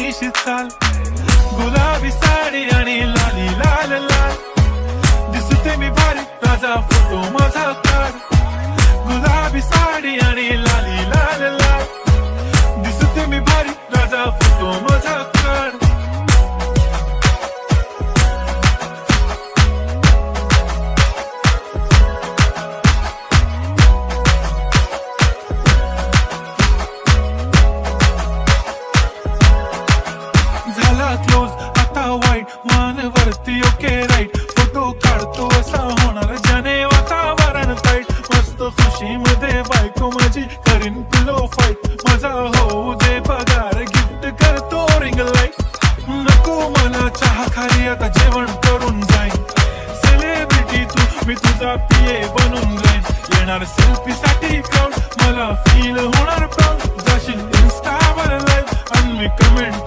राणीशी चाल, गुलाबी साडी आणि लाली लाल लाल, दिसते मी भारी राजा फोटो माझा काढ, गुलाबी साडी आणि लाली लाल लाल, दिसते मी भारी राजा फोटो माझा काढ. झाला क्लोज आता वाईट, मान वरती ओके राईट, फोटो काढतो असा होणार ज्याने वातावरण ताईट, मस्त खुशी मध्ये बायको माझी करीन पिलो फाईट, माझा होऊ दे पगार गिफ्ट करतो रिंग लाईट, नको मला चहा खाली आता जेवण करून जाईन, सेलिब्रिटी तू मी तुझा पिये बनून जाईन, येणार सेल्फी साठी क्राऊड मला फील होणार प्राऊड, जाशील इन्स्टावर लाईव्ह आणि मी कमेंट